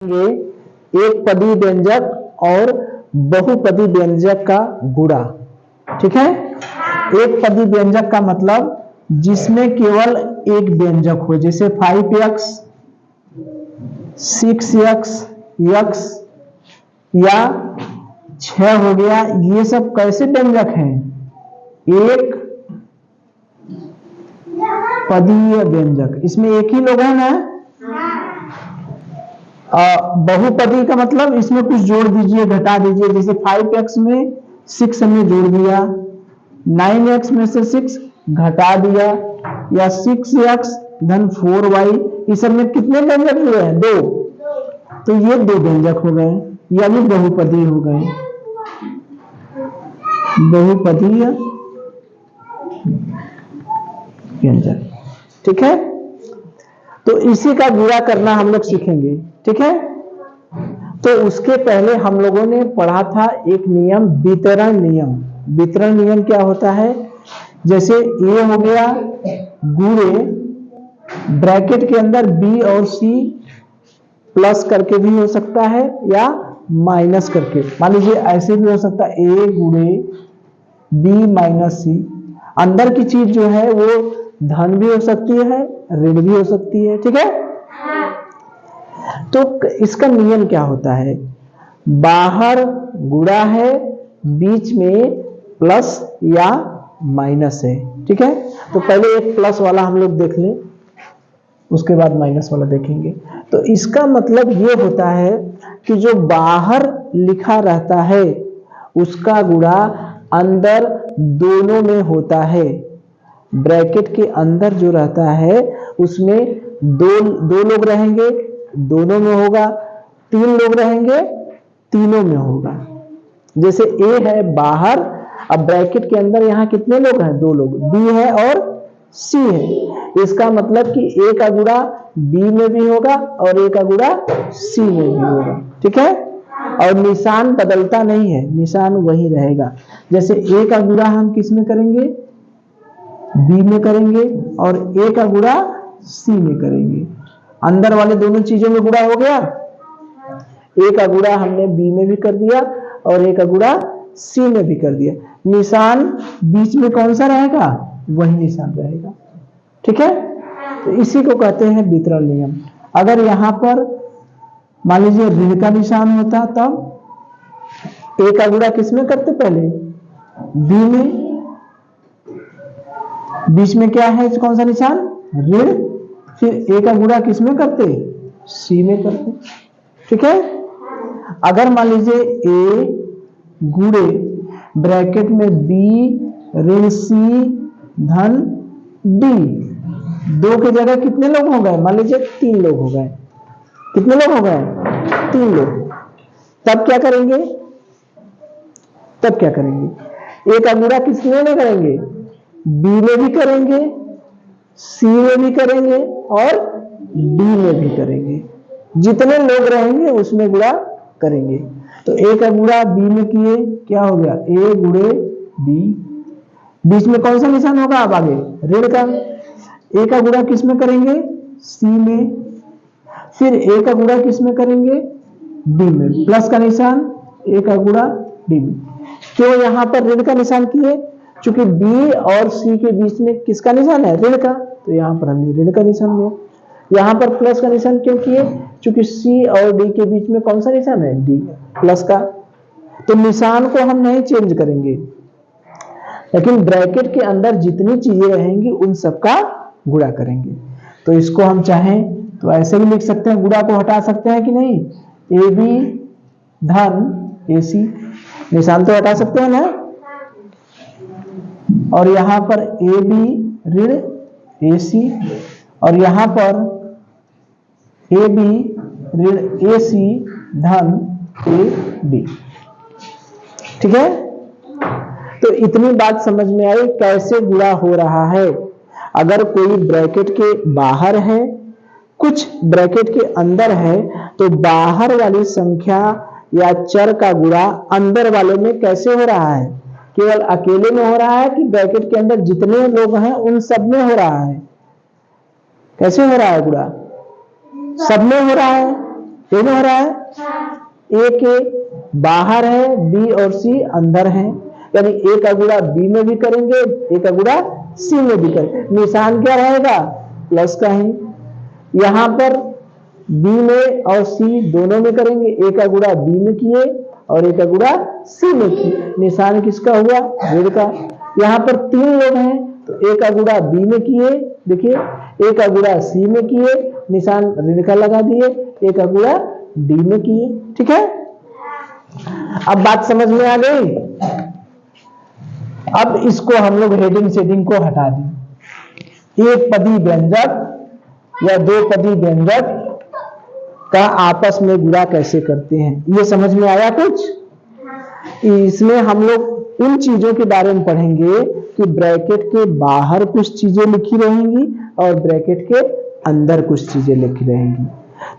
एक पदी व्यंजक और बहुपदी व्यंजक का गुणा। ठीक है, एक पदी व्यंजक का मतलब जिसमें केवल एक व्यंजक हो, जैसे 5x 6x x या 6 हो गया। ये सब कैसे व्यंजक हैं? एक पदीय व्यंजक। इसमें एक ही लोग है ना। बहुपदी का मतलब इसमें कुछ जोड़ दीजिए, घटा दीजिए। जैसे 5x में 6 हमने जोड़ दिया, 9x में से 6 घटा दिया, या 6x धन 4y। इस सब में कितने व्यंजक हुए हैं? 2। तो ये 2 व्यंजक हो गए, यानी बहुपदी हो गए, बहुपदीय व्यंजक। ठीक है, तो इसी का गुणा करना हम लोग सीखेंगे। ठीक है, तो उसके पहले हम लोगों ने पढ़ा था एक नियम, वितरण नियम। वितरण नियम क्या होता है? जैसे ए हो गया गुणे ब्रैकेट के अंदर बी और सी प्लस करके भी हो सकता है या माइनस करके। मान लीजिए ऐसे भी हो सकता है, ए गुणे बी माइनस सी। अंदर की चीज जो है वो धन भी हो सकती है, ऋण भी हो सकती है। ठीक है, तो इसका नियम क्या होता है? बाहर गुणा है, बीच में प्लस या माइनस है। ठीक है, तो पहले एक प्लस वाला हम लोग देख लें, उसके बाद माइनस वाला देखेंगे। तो इसका मतलब ये होता है कि जो बाहर लिखा रहता है उसका गुणा अंदर दोनों में होता है। ब्रैकेट के अंदर जो रहता है उसमें दो लोग रहेंगे, दोनों में होगा। 3 लोग रहेंगे, तीनों में होगा। जैसे ए है बाहर, अब ब्रैकेट के अंदर यहां कितने लोग हैं? 2 लोग, बी है और सी है। इसका मतलब कि ए का गुणा बी में भी होगा और ए का गुणा सी में भी होगा। ठीक है, और निशान बदलता नहीं है, निशान वही रहेगा। जैसे ए का गुणा हम किस में करेंगे? बी में करेंगे, और ए का गुणा सी में करेंगे। अंदर वाले दोनों चीजों में गुणा हो गया। ए का गुणा हमने बी में भी कर दिया और ए का गुणा सी में भी कर दिया। निशान बीच में कौन सा रहेगा? वही निशान रहेगा। ठीक है, तो इसी को कहते हैं वितरण नियम। अगर यहां पर मान लीजिए ऋण का निशान होता तब ए का गुणा किस में करते? पहले बी में। बीच में क्या है? कौन सा निशान? ऋण। फिर ए का गुणा किस में करते? सी में करते। ठीक है, अगर मान लीजिए ए गुणे ब्रैकेट में बी ऋण सी धन डी, 2 की जगह कितने लोग हो गए? मान लीजिए 3 लोग हो गए। कितने लोग हो गए? 3 लोग। तब क्या करेंगे? ए का गुणा किस में करेंगे? बी में भी करेंगे, सी में भी करेंगे और डी में भी करेंगे। जितने लोग रहेंगे उसमें गुणा करेंगे। तो ए का गुणा बी में किए, क्या हो गया? ए गुणे बी। बीच में कौन सा निशान होगा? अब आगे ऋण का। ए का गुणा किस में करेंगे? सी में। फिर ए का गुणा किस में करेंगे? डी में। प्लस का निशान, ए का गुणा डी में। क्यों यहां पर ऋण का निशान किए? चूंकि बी और सी के बीच में किसका निशान है? ऋण का, तो यहां पर हमने ऋण का निशान लिया। यहां पर प्लस का निशान क्यों किए? चूंकि सी और डी के बीच में कौन सा निशान है? डी, प्लस का। तो निशान को हम नहीं चेंज करेंगे, लेकिन ब्रैकेट के अंदर जितनी चीजें रहेंगी उन सबका गुणा करेंगे। तो इसको हम चाहें तो ऐसे भी लिख सकते हैं, गुणा को हटा सकते हैं कि नहीं? ए बी धन ए सी, निशान तो हटा सकते हैं ना। और यहां पर ए बी ऋण ए सी, और यहां पर ए बी ऋण ए सी धन ए बी। ठीक है, तो इतनी बात समझ में आई कैसे गुणा हो रहा है। अगर कोई ब्रैकेट के बाहर है, कुछ ब्रैकेट के अंदर है, तो बाहर वाली संख्या या चर का गुणा अंदर वाले में कैसे हो रहा है? केवल अकेले में हो रहा है कि ब्रैकेट के अंदर जितने लोग हैं उन सब में हो रहा है? कैसे हो रहा है गुणा? सब में हो रहा है। ये नहीं हो रहा है? ए के बाहर है, बी और सी अंदर है, यानी ए का गुणा बी में भी करेंगे, ए का गुणा सी में भी करेंगे। निशान क्या रहेगा? प्लस का ही। यहां पर बी में और सी दोनों में करेंगे, ए का गुणा बी में किए और ए का गुणा सी में किए, निशान किसका हुआ? ऋण का। यहां पर 3 लोग हैं तो ए का गुणा बी में किए, देखिए ए का गुणा सी में किए, निशान ऋण का लगा दिए, ए का गुणा डी में किए। ठीक है, अब बात समझ में आ गई। अब इसको हम लोग हेडिंग शेडिंग को हटा दें। एक पदी व्यंजक या 2 पदी व्यंजक का आपस में गुणा कैसे करते हैं, ये समझ में आया कुछ? इसमें हम लोग उन चीजों के बारे में पढ़ेंगे कि ब्रैकेट के बाहर कुछ चीजें लिखी रहेंगी और ब्रैकेट के अंदर कुछ चीजें लिखी रहेंगी।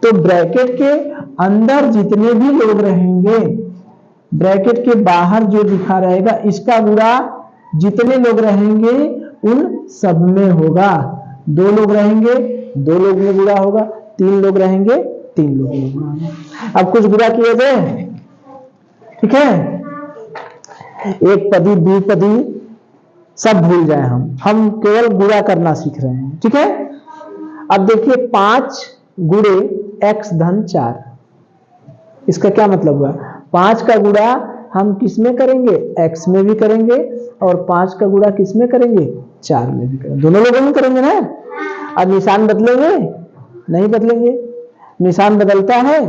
तो ब्रैकेट के अंदर जितने भी लोग रहेंगे, ब्रैकेट के बाहर जो लिखा रहेगा, इसका गुणा जितने लोग रहेंगे उन सब में होगा। 2 लोग रहेंगे, 2 लोग में गुणा होगा, 3 लोग रहेंगे, 3 लोग में गुणा होगा। अब कुछ गुणा किए जाए, ठीक है? एक पदी, द्विपदी सब भूल जाए, हम केवल गुणा करना सीख रहे हैं। ठीक है, अब देखिए 5 गुणे x धन 4, इसका क्या मतलब हुआ? 5 का गुणा हम किस में करेंगे? x में भी करेंगे और 5 का गुणा किस में करेंगे? 4 में भी करेंगे, दोनों लोगों में करेंगे ना। अब निशान बदलेंगे? नहीं बदलेंगे। निशान बदलता है?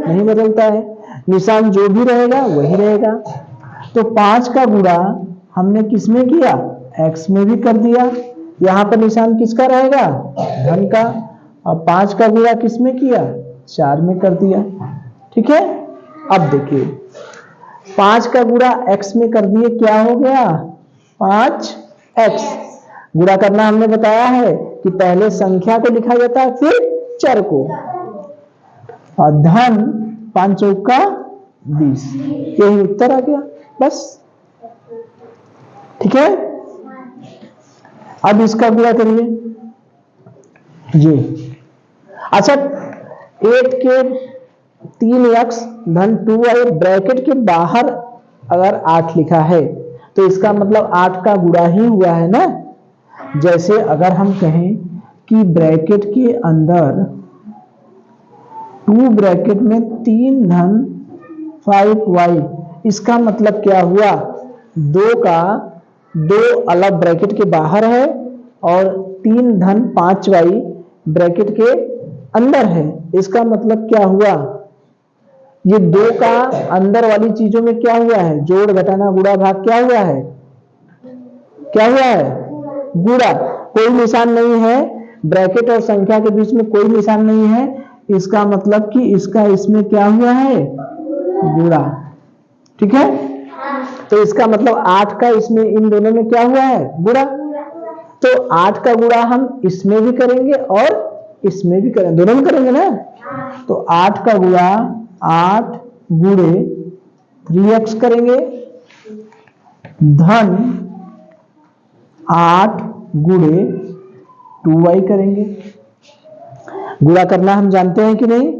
नहीं बदलता है। निशान जो भी रहेगा वही रहेगा। तो 5 का गुणा हमने किस में किया? x में भी कर दिया, यहां पर निशान किसका रहेगा? धन का। और 5 का गुणा किस में किया? 4 में कर दिया। ठीक है, अब देखिए 5 का गुणा x में कर दिए, क्या हो गया? 5x। गुणा करना हमने बताया है कि पहले संख्या को लिखा जाता है फिर चर को। और धन 5 चौका 20, यही उत्तर आ गया बस। ठीक है, अब इसका गुणा करिए ये। अच्छा, 8 के 3x धन 2y, ब्रैकेट के बाहर अगर 8 लिखा है तो इसका मतलब 8 का गुणा ही हुआ है ना। जैसे अगर हम कहें कि ब्रैकेट के अंदर 2 ब्रैकेट में 3 धन 5y, इसका मतलब क्या हुआ? 2 का 2 अलग ब्रैकेट के बाहर है और 3 धन 5y ब्रैकेट के अंदर है। इसका मतलब क्या हुआ? ये 2 का अंदर वाली चीजों में क्या हुआ है? जोड़, घटाना, गुणा, भाग क्या हुआ है? क्या हुआ है? गुणा। कोई निशान नहीं है, ब्रैकेट और संख्या के बीच में कोई निशान नहीं है, इसका मतलब कि इसका इसमें क्या हुआ है? गुणा। ठीक है, तो इसका मतलब 8 का इसमें इन दोनों में क्या हुआ है? गुणा। तो 8 का गुणा हम इसमें भी करेंगे और इसमें भी करेंगे, दोनों में करेंगे ना। तो 8 का गुणा 8 गुणे 3x करेंगे, धन 8 गुणे 2y करेंगे। गुणा करना हम जानते हैं कि नहीं?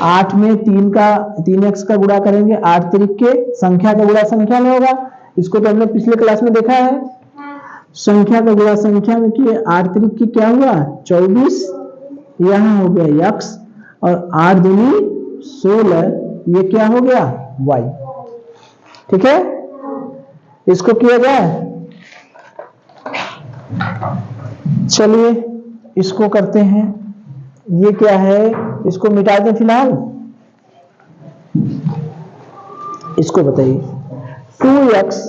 8 में 3x का गुणा करेंगे, 8 तरीक के संख्या का गुणा संख्या में होगा। इसको तो हमने पिछले क्लास में देखा है। संख्या का गुणा संख्या में किए, 8 तरीक की क्या हुआ? 24, यहां हो गया x, और 8 दूनी 16, ये क्या हो गया? y। ठीक है, इसको किया जाए। चलिए इसको करते हैं। ये क्या है? इसको मिटा दें फिलहाल। इसको बताइए, 2x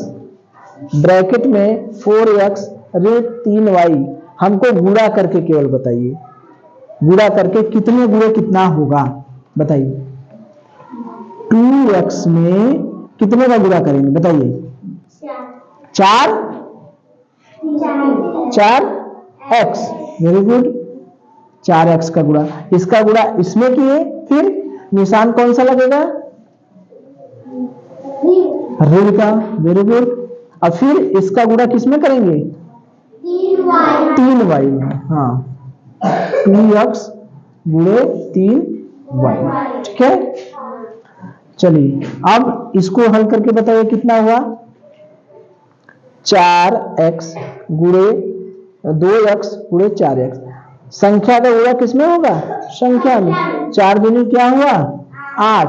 ब्रैकेट में 4x ऋण 3y, हमको गुणा करके केवल बताइए, गुणा करके कितने गुणे कितना होगा बताइए। 2x में कितने का गुणा करेंगे बताइए? 4x। वेरी गुड, 4x का गुणा। इसका गुणा इसमें किए, फिर निशान कौन सा लगेगा? ऋण का। Very good. और फिर इसका गुणा किसमें करेंगे? 3y में। हाँ, 2x गुणे 3 वाई। ठीक है, चलिए अब इसको हल करके बताइए कितना हुआ। 4x गुणे 2x गुणे 4x। संख्या का गुणा किसमें होगा, संख्या में। 4 दूनी क्या हुआ 8,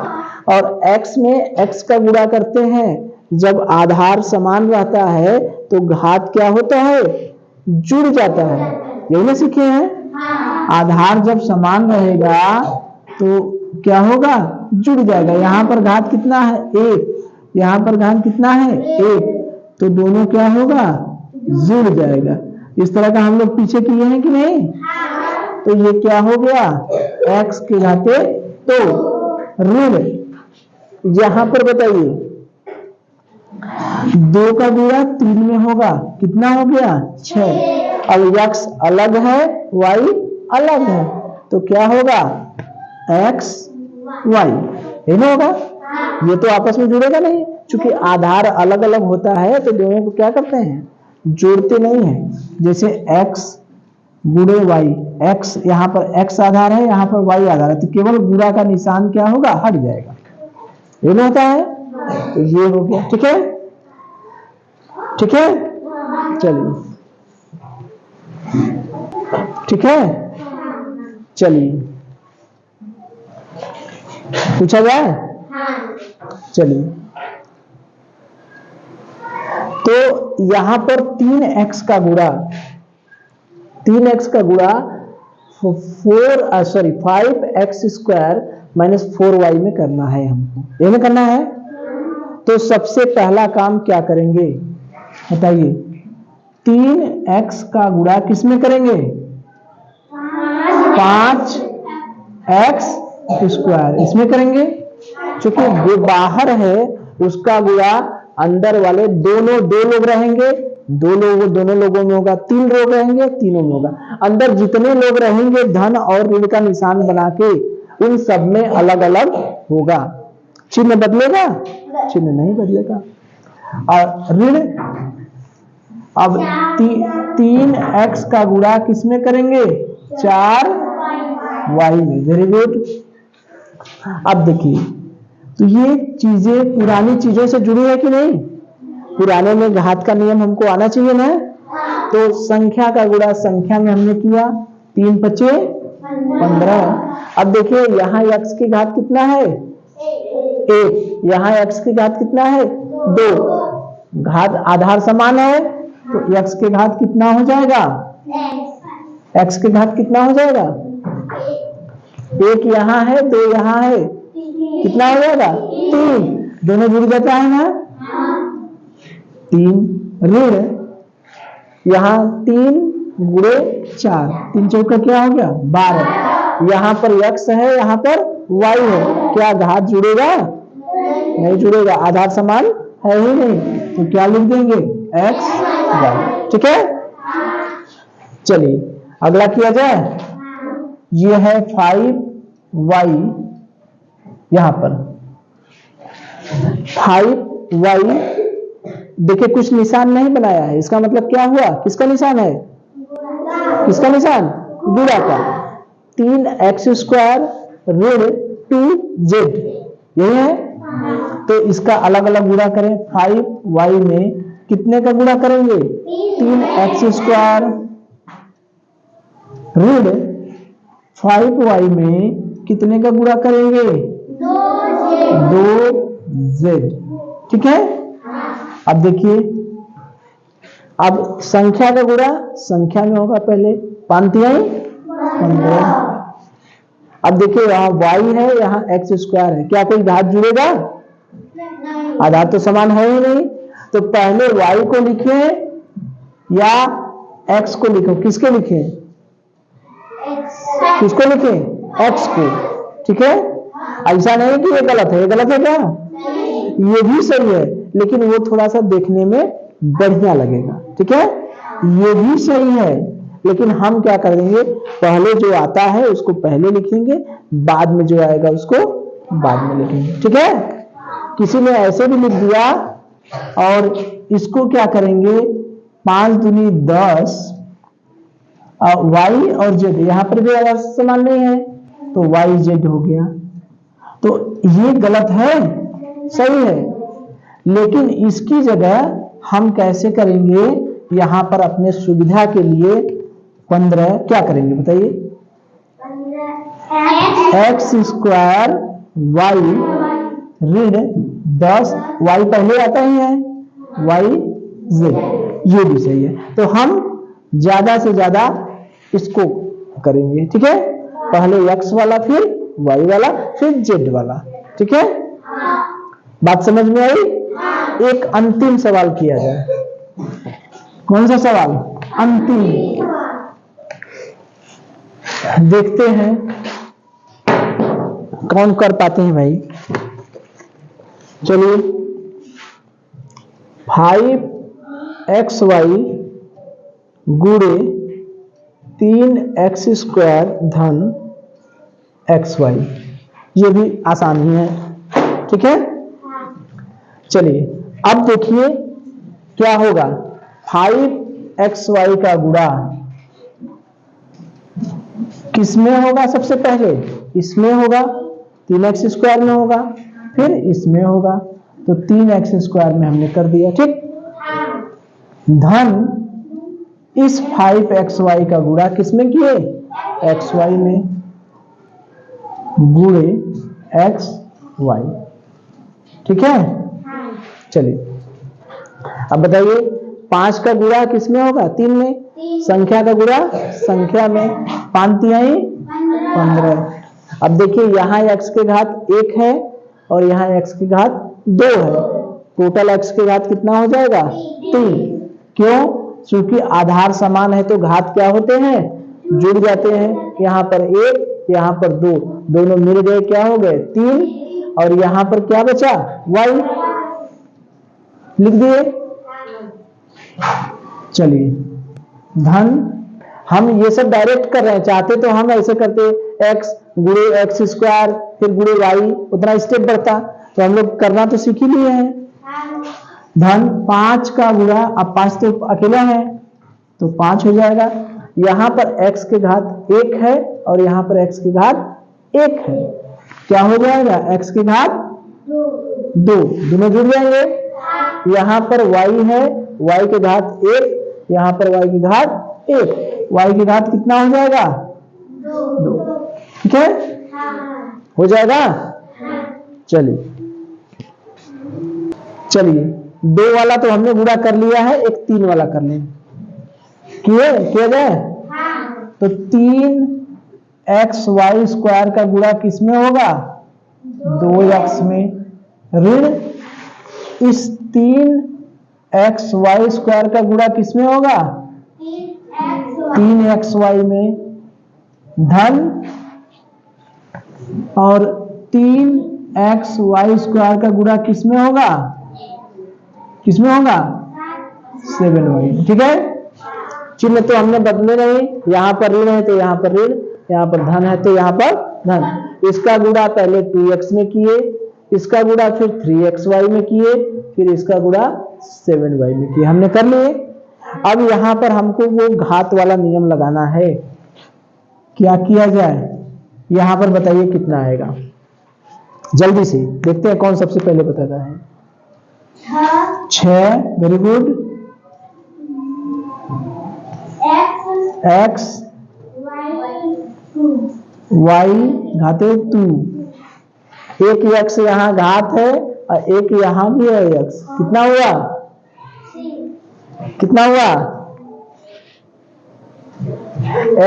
और x में x का गुणा करते हैं जब आधार समान रहता है तो घात क्या होता है, जुड़ जाता है। यही ना सीखे हैं, आधार जब समान रहेगा तो क्या होगा, जुड़ जाएगा। यहां पर घात कितना है 1, यहां पर घात कितना है 1, तो दोनों क्या होगा, जुड़ जाएगा। इस तरह का हम लोग पीछे किए हैं कि नहीं। तो ये क्या हो गया, x के घाते 2 ऋण। यहां पर बताइए 2 का गुणा 3 में होगा, कितना हो गया 6। अब x अलग है y अलग है तो क्या होगा x y, ये ना होगा। ये तो आपस में जुड़ेगा नहीं, क्योंकि आधार अलग अलग होता है तो दोनों को क्या करते हैं, जोड़ते नहीं है। जैसे x गुणे y, x यहाँ पर x आधार है, यहाँ पर y आधार है, तो केवल गुणा का निशान क्या होगा, हट जाएगा। ये ना होता है, तो ये हो गया। ठीक है, ठीक है, चलिए ठीक है, चलिए पूछा जाए। चलिए तो यहां पर 3x का गुणा 5x स्क्वायर माइनस 4y में करना है हमको, ये में करना है। तो सबसे पहला काम क्या करेंगे बताइए, 3x का गुणा किस में करेंगे, 5x स्क्वायर इसमें करेंगे। क्योंकि जो बाहर है उसका गुणा अंदर वाले दोनों 2 लोग रहेंगे, दोनों लोगों में होगा, 3 लोग रहेंगे तीनों में होगा। अंदर जितने लोग रहेंगे धन और ऋण का निशान बना के उन सब में अलग अलग होगा। चिन्ह बदलेगा, चिन्ह नहीं बदलेगा। और ऋण अब 3x का गुणा किस में करेंगे, 4y में। Very good. अब देखिए तो ये चीजें पुरानी चीजों से जुड़ी है कि नहीं, पुराने में घात का नियम हमको आना चाहिए ना। तो संख्या का गुणा संख्या में हमने किया, 3 पचे 15। अब देखिए यहाँ x की घात कितना है 1, यहाँ x की घात कितना है 2, घात आधार समान है तो x के घात कितना हो जाएगा, x के घात कितना हो जाएगा, 1 यहाँ है 2 यहाँ है, कितना हो जाएगा 3, दोनों जुड़ जाता है ना। 3 ऋण यहाँ 3 गुणे 4, 3 चौका क्या हो गया 12। यहाँ पर x है यहाँ पर y है, क्या घात जुड़ेगा, नहीं जुड़ेगा, आधार समान है ही नहीं, तो क्या लिख देंगे x y। ठीक है, चलिए अगला किया जाए। ये है 5y, यहां पर 5y, देखिए कुछ निशान नहीं बनाया है, इसका मतलब क्या हुआ, किसका निशान है, किसका निशान, गुणा का। 3x स्क्वायर ऋण 2z, यही है। तो इसका अलग अलग गुणा करें, 5y में कितने का गुणा करेंगे, 3x स्क्वायर ऋण 5y में कितने का गुणा करेंगे, 2z। ठीक है, अब देखिए अब संख्या का गुणा संख्या में होगा, पहले 5 तिहाई 15। अब देखिए यहाँ y है यहाँ x स्क्वायर है, क्या कोई घात जुड़ेगा, आधार तो समान है ही नहीं। तो पहले y को लिखे या x को लिखो, किसके लिखे, किसको लिखे, x को। ठीक है, ऐसा नहीं कि ये गलत है, ये गलत है क्या, ये भी सही है लेकिन वो थोड़ा सा देखने में बढ़िया लगेगा। ठीक है, ये भी सही है लेकिन हम क्या करेंगे, पहले जो आता है उसको पहले लिखेंगे, बाद में जो आएगा उसको बाद में लिखेंगे। ठीक है, किसी ने ऐसे भी लिख दिया और इसको क्या करेंगे, 5 दूनी 10, y और z यहाँ पर भी आधार समान नहीं है तो वाई जेड हो गया। तो ये गलत है, सही है, लेकिन इसकी जगह हम कैसे करेंगे, यहां पर अपने सुविधा के लिए 15 क्या करेंगे बताइए, एक्स स्क्वायर वाई ऋण 10, वाई पहले आता ही है, वाई जेड, ये भी सही है। तो हम ज्यादा से ज्यादा इसको करेंगे, ठीक है, पहले एक्स वाला, फिर वाई वाला, फिर जेड वाला, ठीक है, बात समझ में आई। एक अंतिम सवाल किया जाए। कौन सा सवाल, अंतिम, देखते हैं कौन कर पाते हैं भाई। चलिए, 5xy गुणे 3x स्क्वायर धन xy, ये भी आसान ही है, ठीक है। चलिए अब देखिए क्या होगा, 5xy का गुणा किसमें होगा, सबसे पहले इसमें होगा, 3x स्क्वायर में होगा, फिर इसमें होगा, तो 3x स्क्वायर में हमने कर दिया, ठीक। धन इस 5xy का गुणा किसमें किए, xy में, गुणे xy, ठीक है। चलिए अब बताइए 5 का गुणा किसमें होगा, 3 में, संख्या का गुणा संख्या में, 5 तिहाई 15। अब देखिए यहाँ x के घात 1 है और यहाँ x के घात 2 है, टोटल x के घात कितना हो जाएगा, 3। क्यों, क्योंकि आधार समान है तो घात क्या होते हैं, जुड़ जाते हैं। यहाँ पर 1, यहाँ पर 2, दोनों मिल गए, क्या हो गए 3, और यहाँ पर क्या बचा, y, लिख दिए। चलिए धन, हम ये सब डायरेक्ट कर रहे हैं, चाहते तो हम ऐसे करते x गुणे एक्स स्क्वायर फिर गुणे वाई, उतना स्टेप बढ़ता, तो हम लोग करना तो सीख ही लिए हैं। धन 5 का गुणा, अब 5 तो अकेला है तो 5 हो जाएगा, यहाँ पर x के घात 1 है और यहाँ पर x के घात 1 है, क्या हो जाएगा, x के घात 2, दोनों जुड़ जाएंगे। यहाँ पर y है, y के घात 1, यहाँ पर y की घात 1, y की घात कितना हो जाएगा, 2, ठीक है, हो जाएगा। चलिए चलिए 2 वाला तो हमने गुणा कर लिया है, एक 3 वाला कर लें, किया जाए, तो 3xy स्क्वायर का गुणा किसमें होगा, 2x में, ऋण इस 3xy स्क्वायर का गुणा किसमें होगा, 3xy में, धन और 3xy स्क्वायर का गुणा किसमें होगा, 7y, ठीक है। चिन्ह तो हमने बदले नहीं, यहाँ पर ऋण है तो यहाँ पर ऋण, यहाँ पर धन है तो यहाँ पर धन। इसका गुणा पहले 2x में किए, इसका गुणा फिर 3xy में किए, फिर इसका गुणा 7y में किए, हमने कर लिए। अब यहाँ पर हमको वो घात वाला नियम लगाना है, क्या किया जाए, यहाँ पर बताइए कितना आएगा, जल्दी से देखते हैं कौन सबसे पहले बताता है। 6, वेरी गुड, x y घाते 2, एक x यहाँ घात है और एक यहाँ भी है x, कितना हुआ, कितना हुआ,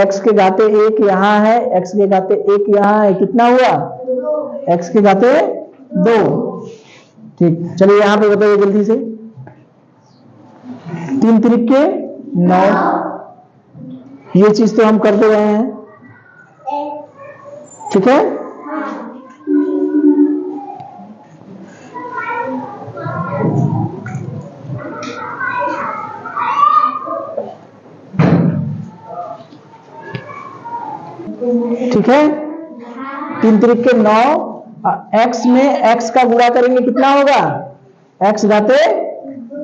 x के घाते 1 यहाँ है, x के घाते 1 यहाँ है, कितना हुआ, x के घाते 2, ठीक। चलिए यहाँ पे बताइए जल्दी से, 3 त्रिके 9, ये चीज तो हम कर दे रहे हैं, ठीक है। ठीक है, 3 त्रिके 9, x में x का गुणा करेंगे कितना होगा, x घाते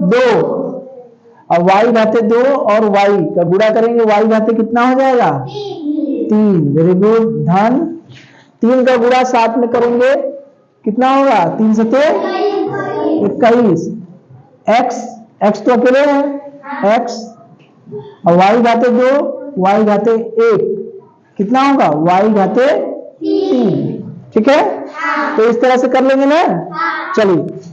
2, और y घाते 2 और y का गुणा करेंगे, y घाते कितना हो जाएगा, 3, वेरी गुड। धन 3 का गुणा 7 में करेंगे कितना होगा? 3 सते 21। x तो अकेले है, x और y घाते 2, y घाते 1 कितना होगा? y घाते 3। ठीक है, तो इस तरह से कर लेंगे ना। चलिए